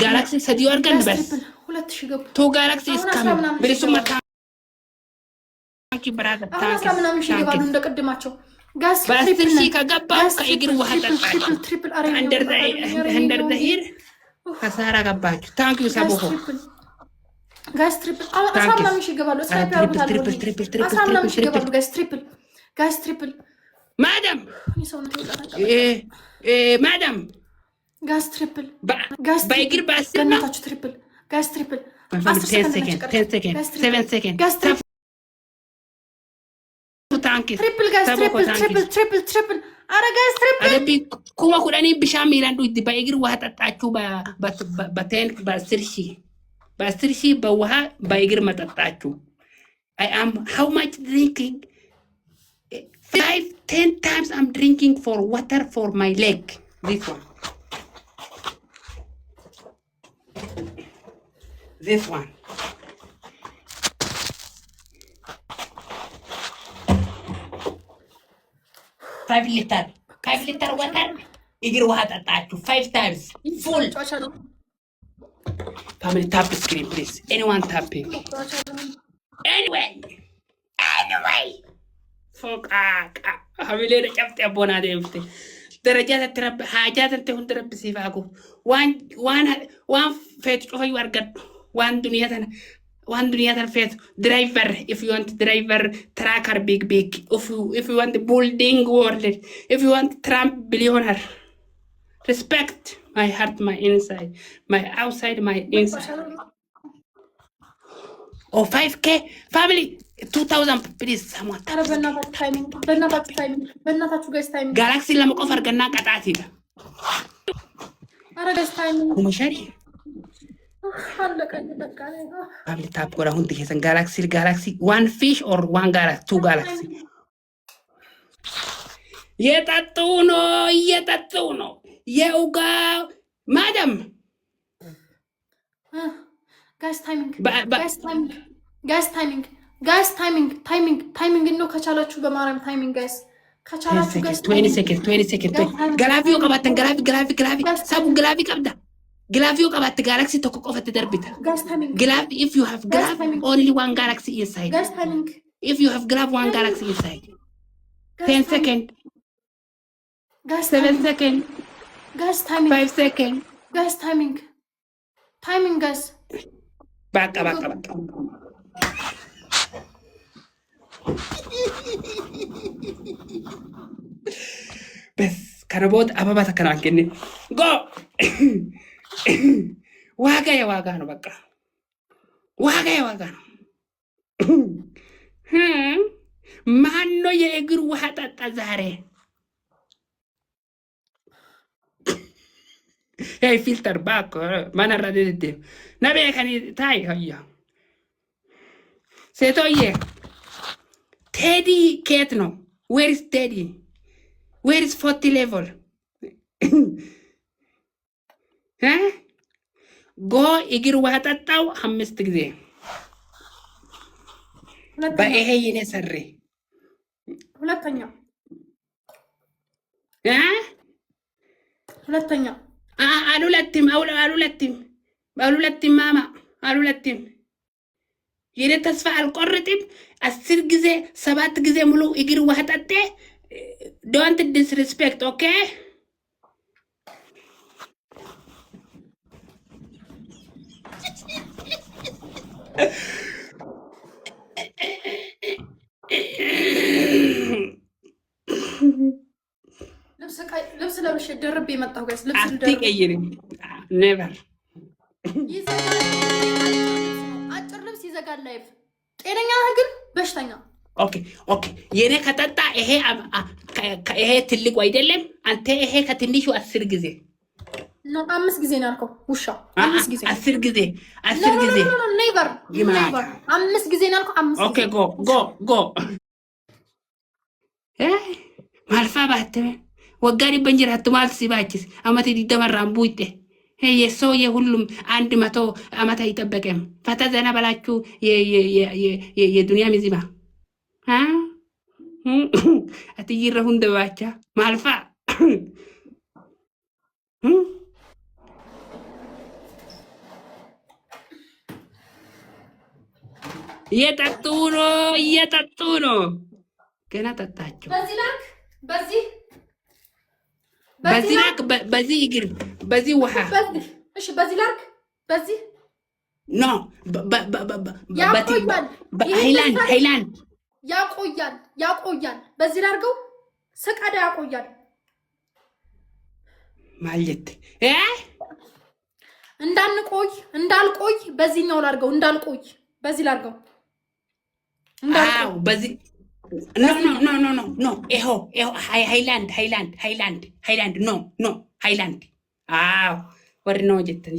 ጋላክሲ ሰዲዮ አርገን በስ ሁለት ሺህ ገቡ ቶ ጋላክሲ እስካም በለሱማ ታንኪ ብራዘ ታንኪ ምናምን ሺህ ገባሉ እንደቀድማቸው ጋስ በአስር ሺህ ከገባው ከእግር ውሃ ጠጣችሁ እንደር ዘሂር ከሳራ ገባችሁ ታንኪ ሰቦሆ ጋስ ትሪፕል አስራ ምናምን ሺህ ገባሉ ስካይፕ ያርጉታል አስራ ምናምን ሺህ ገባሉ ጋስ ትሪፕል ማዳም ማዳም ጋስ ትሪፕል በእግር በአስር ነው ትሪፕል ጋስ ትሪፕል 10 seconds 10 seconds 7 seconds ጋስ ትሪፕል ጋስ ትሪፕል አረ ጋስ ትሪፕል አረቢ ኩማ ኩዳኒ ብሻም ይላንዱ በእግር ውሃ ጠጣችሁ በቴን በአስር ሺህ በውሃ በእግር መጠጣችሁ I am how much drinking 5-10 times I'm drinking for water for my leg this one 5 liter water እግር ውሃ ጠጣችሁ 5 times full family tap the screen please anyone tapping anyway فوق حبيلي رجعت ابونا ديفت درجات ترب حاجات انت هون ترب سيفاكو وان فيت شوفي ورقد وان دنيا فيت driver if you want driver tracker big if you want building world if you want Trump billionaire respect my heart my inside my outside my inside or 5k family 2000 please someone በእናታችሁ ጋይስ ታይሚንግ ጋላክሲ ለመቆፈር ገና ቀጣቲ አረ ጋይስ ታይሚንግ ኩመሸሪ አለቀኝ በቃ family tap ጎራ ሁን ትከሰን ጋላክሲ one fish or one galaxy two galaxy የጠጡ ነው የኡጋ ማዳም ጋይስ ታይሚንግ ነው ከቻላችሁ በማርያም ታይሚንግ ጋይስ ከቻላችሁ ጋይስ 20 seconds ገላፊዮ ቀባተን ገላፊ ሳቡ ገላፊ ቀብዳ ገላፊዮ ቀባት ጋላክሲ ተኮ ቆፈት ደርቢታ ገላፊ if you have glove only one galaxy inside ጋይስ ታይሚንግ if you have glove one galaxy inside 10 seconds ጋይስ 7 seconds ጋይስ ታይሚንግ 5 seconds ጋይስ ታይሚንግ ጋይስ ባቃ بس كربوت أبا تكران كني go واقع نو بقى واقع ما إنه يجر واحد تزهره هاي فلتر باك ما نرد الدم نبي كني تاي هيا سيتويه Teddy Ketno, where is Teddy? Where is 40 level? Huh? Go igir wahatataw 5 ጊዜ በይሄ የኔ ሰሪ ሁለተኛ አሉለትም ማማ አሉለትም የኔ ተስፋ አልቆርጥም 10 ጊዜ 7 ጊዜ ሙሉ እግር ውሃ ጠጤ don't disrespect okay ልብስ ለብሼ ደርቤ የመጣሁ ጋይስ ልብስ አትቀይሪም never አጭር ልብስ ይዘጋል ላይፍ ጤነኛ ግን በሽተኛ ኦኬ የኔ ከጠጣ ይሄ ትልቁ አይደለም አንተ ይሄ ከትንሹ 10 ጊዜ ነው 5 ጊዜ ነው ያልከው ውሻ 5 ጊዜ 10 ጊዜ ኔቨር 5 ጊዜ ነው ያልከው 5 ኦኬ ጎ ማልፋ ባተ ወጋሪ በንጀራት ማልት ሲባችስ አመት ዲደመራም ቡይቴ የሰው የሁሉም 100 አመት አይጠበቅም ፈታ ዘና በላችሁ የዱንያ ሚዚባ አትይረሁን ደባቻ ማልፋ እየጠጡ ነው። ገና ጠጣቸው። በዚህ ላክ፣ በዚህ እግር፣ በዚህ ውሃ። እሺ በዚህ ላክ፣ በዚህ ኖ ሃይላንድ ያቆያል። በዚህ ላርገው ስቀዳ ያቆያል ማለት እንዳልቆይ በዚህኛው ላርገው እንዳልቆይ በዚህ ላርገው አዎ በዚህ ኖ ይሄ ሃይላንድ ኖ ሃይላንድ አዎ ወር ነው ጀተን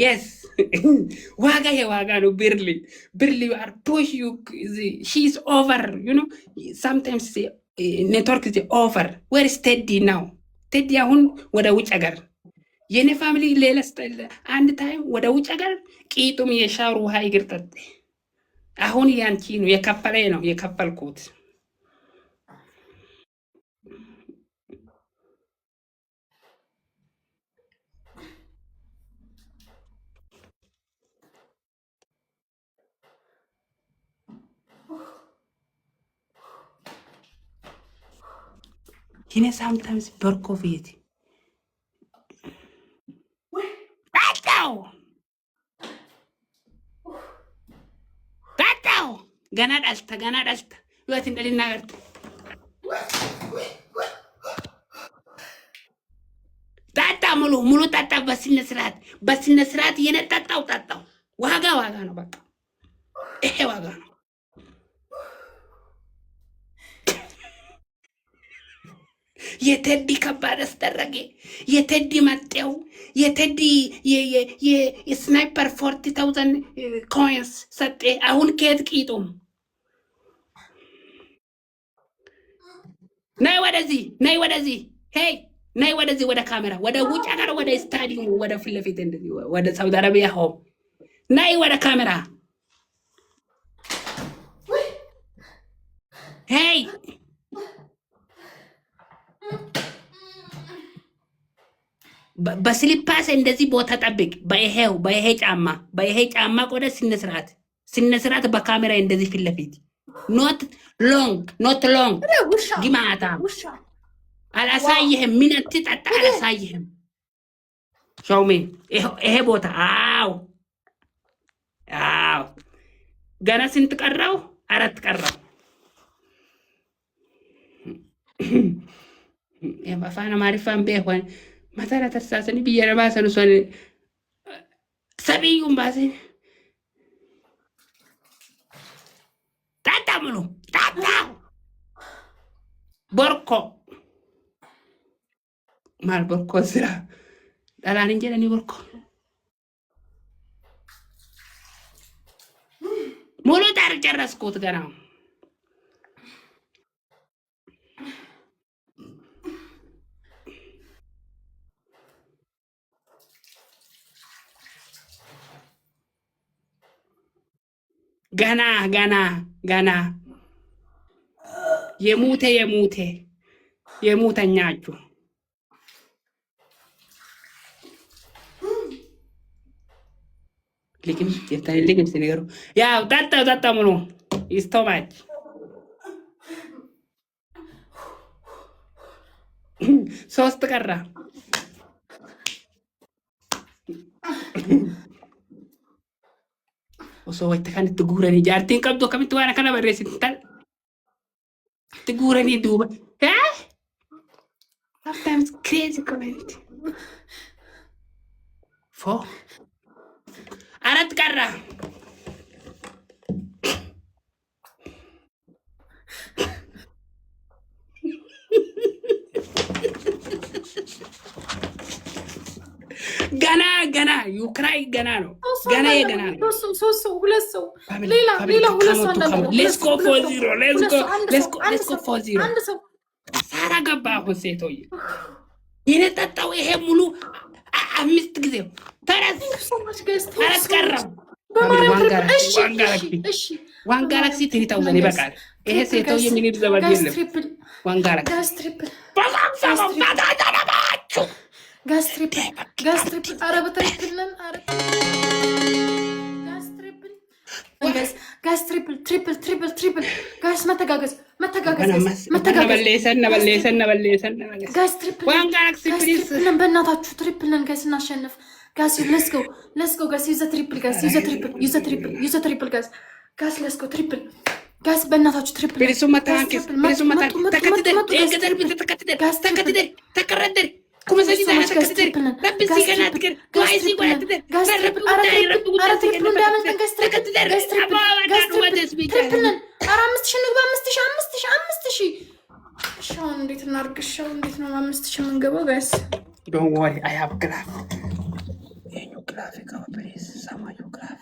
yes ዋጋ ነው ብርሊ are push you she's over you know sometimes network is over where is Teddy now Teddy አሁን ወደ ውጭ ሀገር የኔ ፋሚሊ ሌላ አንድ ታይም ወደ ውጭ ሀገር ቂጡም የሻወር ውሃ ይግር ጠጥ አሁን ያንቺ ነው የከፈልኩት He sometimes percovate. Gatao. Ganad alta. Luat indalin nagar. Tata mulu tata basin nasrat yena tatau. Waga no baka. Waga no. የቴዲ ከባድ አስደረገ። የቴዲ መጤው የቴዲ የስናይፐር 40,000 ኮይንስ ሰጤ። አሁን ከየት ቂጡም ነይ ወደዚህ ሄይ ነይ ወደዚህ ወደ ካሜራ ወደ ውጭ ሀገር ወደ ስታዲየም ወደ ፊት ለፊት እንደዚህ ወደ ሳውዲ አረቢያ ሆም ነይ ወደ ካሜራ ሄይ በስሊፓስ እንደዚህ ቦታ ጠብቅ። በይሄ ጫማ ቆደ ስነስርዓት በካሜራ እንደዚህ ፊት ለፊት ኖት ሎንግ ግማታ አላሳይህም። ምን አትጠጣ አላሳይህም። ሾሜ ይሄ ቦታ አው ገና ስንት ቀራው? 4 ቀራው። የባፋና ማሪፋን ቤሆን ማታራ ተርሳሰኒ ቢየረባ ሰንሶን ሰቢዩም ባሰን ታታምሉ ቦርኮ ማል ቦርኮ ስራ ዳላን እንጀለኒ ቦርኮ ሙሉ ታር ጨረስኩት ገና ገና የሙተኛችሁ ልግም ሲነገሩ ያው ጠጣ ሙሉ ይስተማች ሶስት ቀራ osoo wayta kanatti guuranii jaartiin qabdu akkamitti waan kana barreessitan itti guuranii duuba sometimes crazy comment 4 ቀራ ገና ዩክራይ ገና ነው። ሁለት ሰው ሌላ ሁለት ሰው ሌትስ ጎ 4-0 አንድ ሰው ሳራ ገባ። አሁን ሴቶዬ የነጠጣው ይሄ ሙሉ 5 ጊዜ ተረስ 4 ቀረው። ዋን ጋላክሲ 3000 ይበቃል። ይሄ ሴቶዬ ምን ይዘባል? የለም ዋን ጋላክሲ ጋዝ ትሪፕል ኧረ በትሪፕልን ጋይስ ትሪፕል ትሪፕል ትሪፕል ትሪፕል ጋይስ መተጋገዝ ጋይስ ትሪፕል ነን በእናታችሁ ትሪፕል ነን ጋይስ እናሸንፍ ጋይስ ሌትስ ጎ ጋይስ ዩዘ ትሪፕል ጋይስ ሌትስ ጎ ትሪፕል ጋይስ በእናታችሁ ትሪፕል እንዴት እናርግሻው? እንዴት ነው 5000 የምንገባው? ጋይስ ዶንት ወሪ አይ ሃቭ ግላፍ የኙ ግላፍ ከወበሬስ ሰማዩ ግላፍ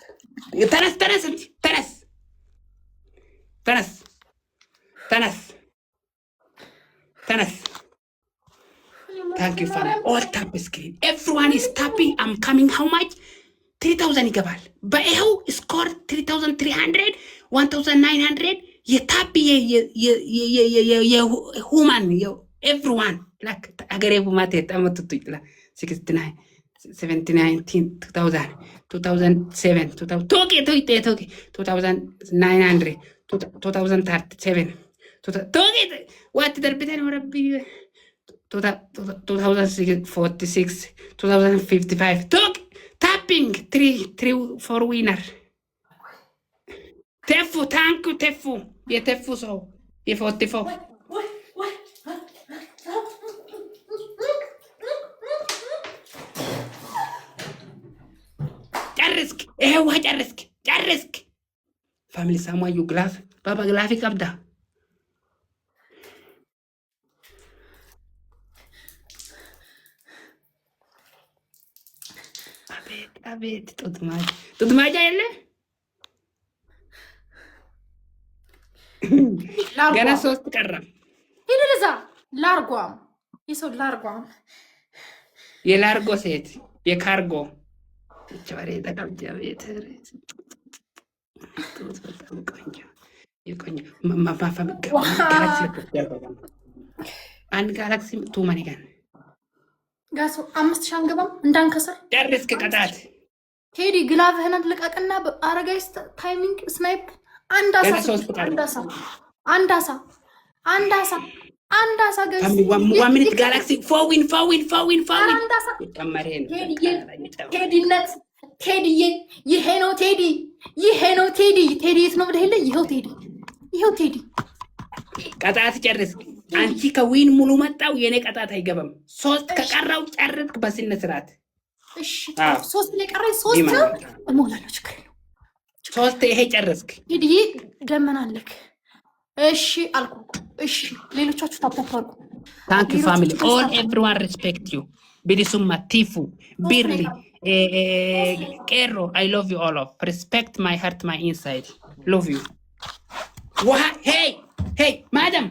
ተነስ Thank you, Father. All tap screen. Everyone is tapping. I'm coming. How much? 3,000 ይገባል። በይኸው ስኮር 3,300 1,900 የታፕ የሁማን ኤቭሪዋን ላክ አገሬ ቡማቴ ተመትቱ ይጥላ 69 79 2000 2007 ቶኬ 2900 2037 ቶኬ ዋት ደርብተን ወረብ 2046 2055 ቶኬ ታፒንግ 3 4 ዊነር ተፉ ታንኩ ተፉ የተፉ ሰው የፎቲፎ ጨርስክ ይሄው ጨርስክ ፋሚሊ ሳማዩ ግላፍ ባባ ግላፊ ቀብዳ አቤት ጡት ማጃ የለ ገና 3 ቀረ። ሄደ ለዛ ላርጓም የሰው ላርጓም የላርጎ ሴት የካርጎ ቻሬ ተቀምጫ ቤት ጡት በጣም ቆንጆ የቆንጆ ማፋፋም ጋላክሲ አንድ ጋላክሲ ቱ ማኒጋን ጋሶ 5000 አንገባም እንዳንከሰር ጨርስክ ቅጣት ቴዲ ግላቭህን ልቀቅና አረጋይስ ታይሚንግ ስናይፕ አንድ አሳ ጋይስ one minute galaxy 4 win ቴዲነት ቴዲዬ ይሄ ነው ቴዲ የት ነው ብለህ ይሄው ቴዲ ቅጣት ጨርስክ አንቺ ከዊን ሙሉ መጣው የኔ ቅጣት አይገባም 3 ከቀራው ጨርስክ በስነ ስርዓት እሺ 3 ላይ ቀረኝ 3 እሞላለሁ ችግር የለውም 3 ይሄ ጨርስክ ቴዲ ደመና አለክ እሺ አልኩ እሺ ሌሎቻችሁ ታፓፓሩ thank you family all everyone respect you bilisuma tifu birli kero I love you all of respect my heart my inside love you hey madam